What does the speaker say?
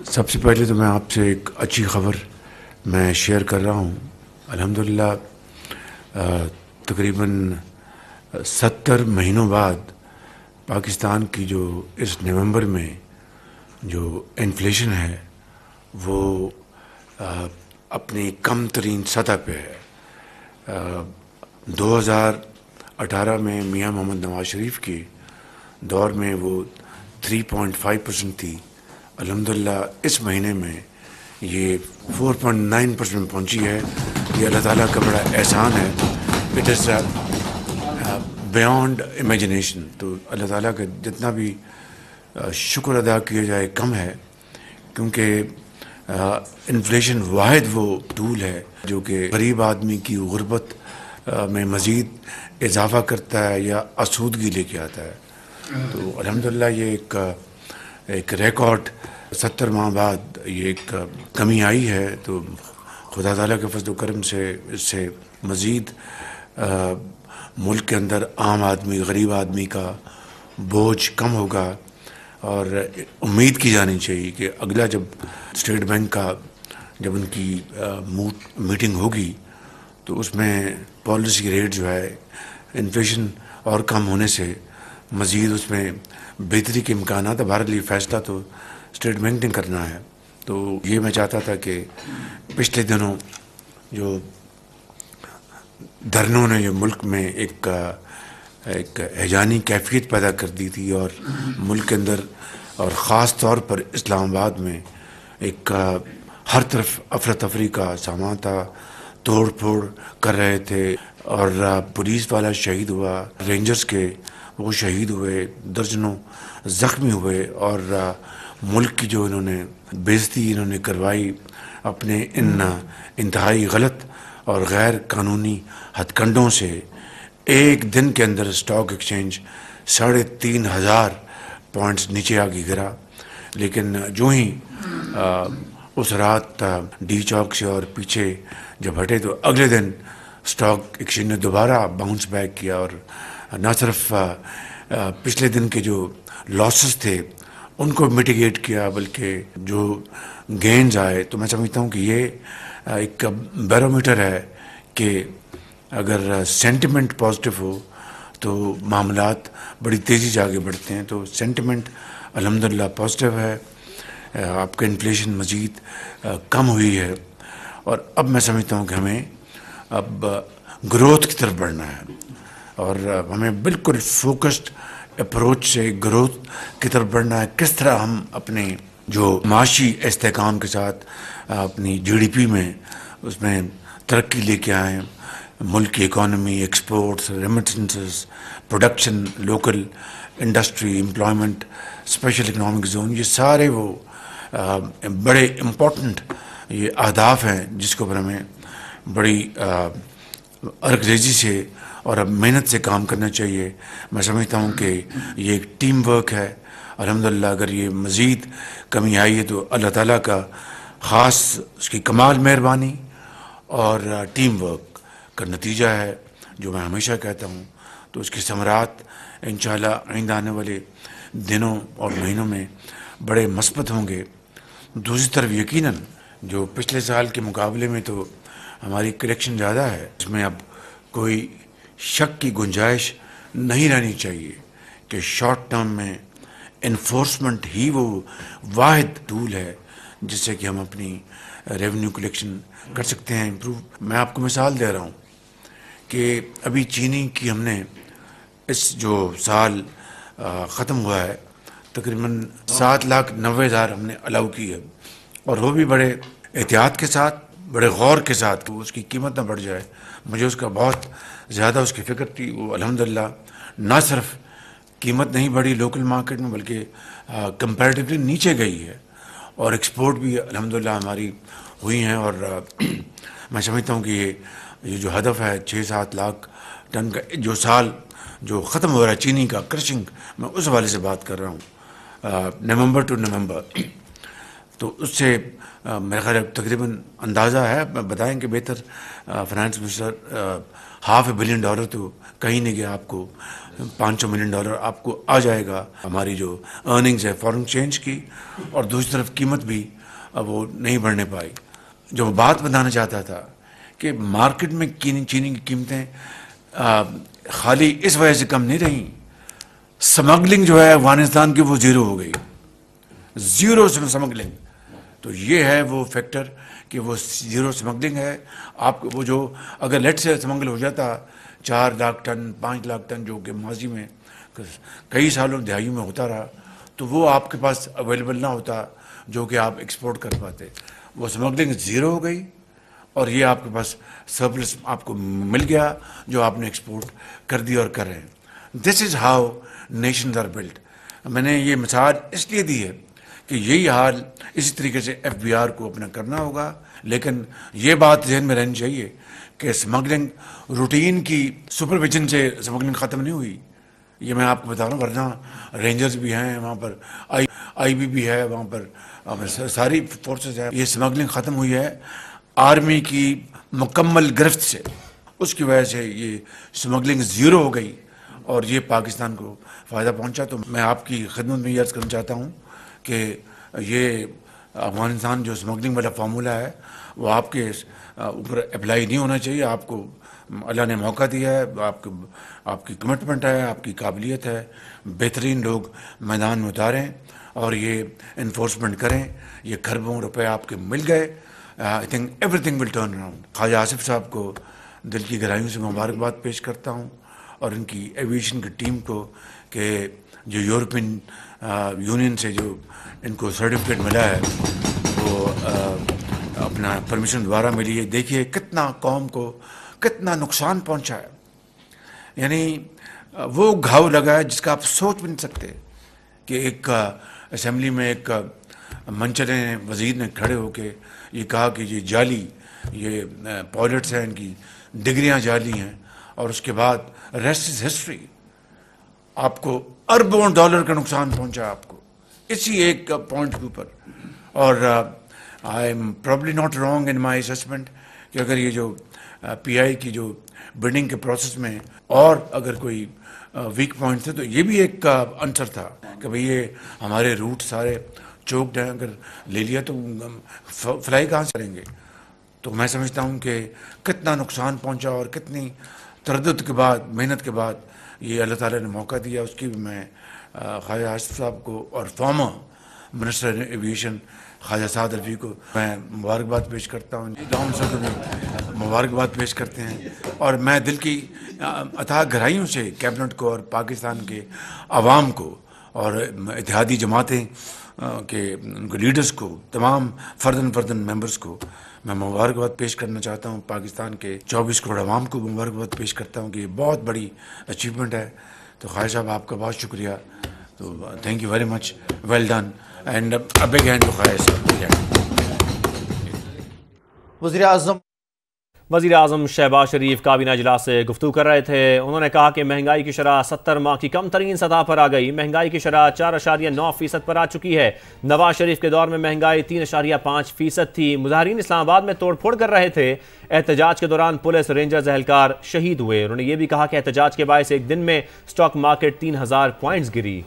سب سے پہلے تو میں آپ سے ایک اچھی خبر میں شیئر کر رہا ہوں۔ الحمدللہ تقریباً 70 مہینوں بعد پاکستان کی جو اس نومبر میں جو انفلیشن ہے وہ اپنی کم ترین سطح پہ ہے۔ 2018 میں میاں محمد نواز شریف کے دور میں وہ 3.5% تھی۔ الحمدللہ اس مہینے میں یہ 4.9% پہنچی ہے۔ یہ اللہ تعالیٰ کا بڑا احسان ہے۔ It is beyond imagination. تو اللہ تعالیٰ کا جتنا بھی شکر ادا کیا جائے کم ہے، کیونکہ انفلیشن واحد وہ ٹول ہے جو کہ غریب آدمی کی غربت میں مزید اضافہ کرتا ہے یا آسودگی لے کے آتا ہے۔ تو الحمدللہ یہ ایک ریکارڈ 70 ماہ بعد یہ ایک کمی آئی ہے۔ تو خدا تعالیٰ کے فضل و کرم سے اس سے مزید ملک کے اندر عام آدمی، غریب آدمی کا بوجھ کم ہوگا، اور امید کی جانی چاہیے کہ اگلا جب اسٹیٹ بینک کا جب ان کی میٹنگ ہوگی تو اس میں پالیسی ریٹ جو ہے انفلیشن اور کم ہونے سے مزید اس میں بہتری کے امکانات ہے۔ بہرحال یہ فیصلہ تو اسٹیٹ بینک نے کرنا ہے۔ تو یہ میں چاہتا تھا کہ پچھلے دنوں جو دھرنوں نے جو ملک میں ایک ہیجانی کیفیت پیدا کر دی تھی، اور ملک کے اندر اور خاص طور پر اسلام آباد میں ایک ہر طرف افراتفری کا سامان تھا، توڑ پھوڑ کر رہے تھے، اور پولیس والا شہید ہوا، رینجرز کے وہ شہید ہوئے، درجنوں زخمی ہوئے، اور ملک کی جو انہوں نے بےعزتی انہوں نے کروائی اپنے ان انتہائی غلط اور غیر قانونی ہتھ کنڈوں سے، ایک دن کے اندر اسٹاک ایکسچینج 3,500 پوائنٹس نیچے آگے گرا۔ لیکن جو ہی اس رات ڈی چوک سے اور پیچھے جب ہٹے تو اگلے دن اسٹاک ایکسچینج نے دوبارہ باؤنس بیک کیا، اور نہ صرف پچھلے دن کے جو لاسز تھے ان کو میٹیگیٹ کیا، بلکہ جو گینز آئے۔ تو میں سمجھتا ہوں کہ یہ ایک بیرومیٹر ہے کہ اگر سینٹیمنٹ پازیٹیو ہو تو معاملات بڑی تیزی سے آگے بڑھتے ہیں۔ تو سینٹیمنٹ الحمدللہ پازیٹیو ہے، آپ کا انفلیشن مزید کم ہوئی ہے، اور اب میں سمجھتا ہوں کہ ہمیں اب گروتھ کی طرف بڑھنا ہے، اور ہمیں بالکل فوکسڈ اپروچ سے گروتھ کی طرف بڑھنا ہے۔ کس طرح ہم اپنے جو معاشی استحکام کے ساتھ اپنی جی ڈی پی میں اس میں ترقی لے کے آئیں، ملک کی economy, exports, remittances, production, local industry, employment, special economic zone, یہ سارے وہ بڑے امپورٹنٹ یہ اہداف ہیں جس کے اوپر ہمیں بڑی ارگریزی سے اور اب محنت سے کام کرنا چاہیے۔ میں سمجھتا ہوں کہ یہ ایک ٹیم ورک ہے۔ الحمدللہ اگر یہ مزید کمی آئی ہے تو اللہ تعالیٰ کا خاص اس کی کمال مہربانی اور ٹیم ورک کا نتیجہ ہے، جو میں ہمیشہ کہتا ہوں۔ تو اس کی ثمرات انشاءاللہ آئندہ آنے والے دنوں اور مہینوں میں بڑے مثبت ہوں گے۔ دوسری طرف یقیناً جو پچھلے سال کے مقابلے میں تو ہماری کلیکشن زیادہ ہے، اس میں اب کوئی شک کی گنجائش نہیں رہنی چاہیے کہ شارٹ ٹرم میں انفورسمنٹ ہی وہ واحد ٹول ہے جس سے کہ ہم اپنی ریونیو کلیکشن کر سکتے ہیں امپروو۔ میں آپ کو مثال دے رہا ہوں کہ ابھی چینی کی ہم نے اس جو سال ختم ہوا ہے تقریباً 7,90,000 ہم نے الاؤ کی ہے، اور وہ بھی بڑے احتیاط کے ساتھ، بڑے غور کے ساتھ کہ اس کی قیمت نہ بڑھ جائے۔ مجھے اس کا بہت زیادہ اس کی فکر تھی۔ وہ الحمدللہ نہ صرف قیمت نہیں بڑھی لوکل مارکیٹ میں، بلکہ کمپیریٹیولی نیچے گئی ہے، اور ایکسپورٹ بھی الحمدللہ ہماری ہوئی ہیں۔ اور میں سمجھتا ہوں کہ یہ جو ہدف ہے 6-7 لاکھ ٹن کا، جو سال جو ختم ہو رہا ہے چینی کا کرشنگ، میں اس حوالے سے بات کر رہا ہوں، نومبر ٹو نومبر تو اس سے میرا خیال تقریباً اندازہ ہے، بتائیں کہ بہتر فائنانس منسٹر $500 بلین تو کہیں نہیں گیا، آپ کو $500 ملین آپ کو آ جائے گا۔ ہماری جو ارننگز ہے فارن ایکسچینج کی، اور دوسری طرف قیمت بھی وہ نہیں بڑھنے پائی۔ جو وہ بات بتانا چاہتا تھا کہ مارکیٹ میں چینی کی قیمتیں خالی اس وجہ سے کم نہیں رہیں، سمگلنگ جو ہے افغانستان کی وہ زیرو ہو گئی، زیرو سمگلنگ۔ تو یہ ہے وہ فیکٹر کہ وہ زیرو سمگلنگ ہے۔ آپ وہ جو اگر لیٹ سے سمگل ہو جاتا 4 لاکھ ٹن 5 لاکھ ٹن جو کہ ماضی میں کئی سالوں دہائیوں میں ہوتا رہا، تو وہ آپ کے پاس اویلیبل نہ ہوتا جو کہ آپ ایکسپورٹ کر پاتے۔ وہ سمگلنگ زیرو ہو گئی اور یہ آپ کے پاس سرپلس آپ کو مل گیا جو آپ نے ایکسپورٹ کر دی اور کر رہے ہیں۔ This is how nations are built. میں نے یہ مثال اس لیے دی ہے کہ یہی حال اسی طریقے سے ایف بی آر کو اپنا کرنا ہوگا، لیکن یہ بات ذہن میں رہنی چاہیے کہ سمگلنگ روٹین کی سپرویژن سے سمگلنگ ختم نہیں ہوئی۔ یہ میں آپ کو بتا رہا ہوں، ورنہ رینجرز بھی ہیں وہاں پر، آئی بی بھی ہے وہاں پر، ساری فورسز ہیں۔ یہ سمگلنگ ختم ہوئی ہے آرمی کی مکمل گرفت سے، اس کی وجہ سے یہ سمگلنگ زیرو ہو گئی اور یہ پاکستان کو فائدہ پہنچا۔ تو میں آپ کی خدمت میں یہ عرض کرنا چاہتا ہوں کہ یہ افغانستان جو سمگلنگ والا فارمولہ ہے وہ آپ کے اوپر اپلائی نہیں ہونا چاہیے۔ آپ کو اللہ نے موقع دیا ہے، آپ کی کمٹمنٹ ہے، آپ کی قابلیت ہے، بہترین لوگ میدان میں اتاریں اور یہ انفورسمنٹ کریں۔ یہ کھربوں روپے آپ کے مل گئے، I think everything will turn around. Khawaja Asif sahab کو دل کی گہرائیوں سے مبارکباد پیش کرتا ہوں، اور ان کی ایویشن کی ٹیم کو کہ جو یورپین یونین سے جو ان کو سرٹیفکیٹ ملا ہے، وہ اپنا پرمیشن دوبارہ ملی ہے۔ دیکھیے کتنا قوم کو کتنا نقصان پہنچا ہے، یعنی وہ گھاؤ لگا ہے جس کا آپ سوچ بھی نہیں سکتے کہ ایک اسمبلی میں ایک منچلے وزیر نے کھڑے ہو کے یہ کہا کہ یہ جعلی یہ پائلٹس ہیں، ان کی ڈگریاں جعلی ہیں، اور اس کے بعد ریسٹ از ہسٹری۔ آپ کو اربوں ڈالر کا نقصان پہنچا آپ کو اسی ایک پوائنٹ کے اوپر۔ اور I am probably not wrong in my assessment کہ اگر یہ جو پی آئی کی جو بڈنگ کے پروسیس میں اور اگر کوئی ویک پوائنٹ تھے تو یہ بھی ایک آنسر تھا کہ بھئی یہ ہمارے روٹ سارے چوکڈ ہیں، اگر لے لیا تو فلائی کہاں سے کریں گے۔ تو میں سمجھتا ہوں کہ کتنا نقصان پہنچا اور کتنی تردد کے بعد محنت کے بعد یہ اللہ تعالیٰ نے موقع دیا، اس کی بھی میں خواجہ آصف صاحب کو اور farmer minister aviation Khawaja Saad Rafi کو میں مبارکباد پیش کرتا ہوں۔ ڈاؤن سر کو بھی مبارکباد پیش کرتے ہیں، اور میں دل کی اتھاہ گہرائیوں سے کیبنٹ کو اور پاکستان کے عوام کو اور اتحادی جماعتیں کے ان کو لیڈرز کو، تمام فردن ممبرز کو میں مبارکباد پیش کرنا چاہتا ہوں۔ پاکستان کے 24 کروڑ عوام کو مبارکباد پیش کرتا ہوں کہ یہ بہت بڑی اچیومنٹ ہے۔ تو خواجہ صاحب آپ کا بہت شکریہ، تو thank you very much, well done, and a big hand to Khawaja sahab. وزیر اعظم شہباز شریف کابینہ اجلاس سے گفتگو کر رہے تھے۔ انہوں نے کہا کہ مہنگائی کی شرح 70 ماہ کی کم ترین سطح پر آ گئی، مہنگائی کی شرح 4.9% پر آ چکی ہے۔ نواز شریف کے دور میں مہنگائی 3.5% تھی۔ مظاہرین اسلام آباد میں توڑ پھوڑ کر رہے تھے۔ احتجاج کے دوران پولیس رینجرز اہلکار شہید ہوئے۔ انہوں نے یہ بھی کہا کہ احتجاج کے باعث ایک دن میں سٹاک مارکیٹ 3000 پوائنٹس گری۔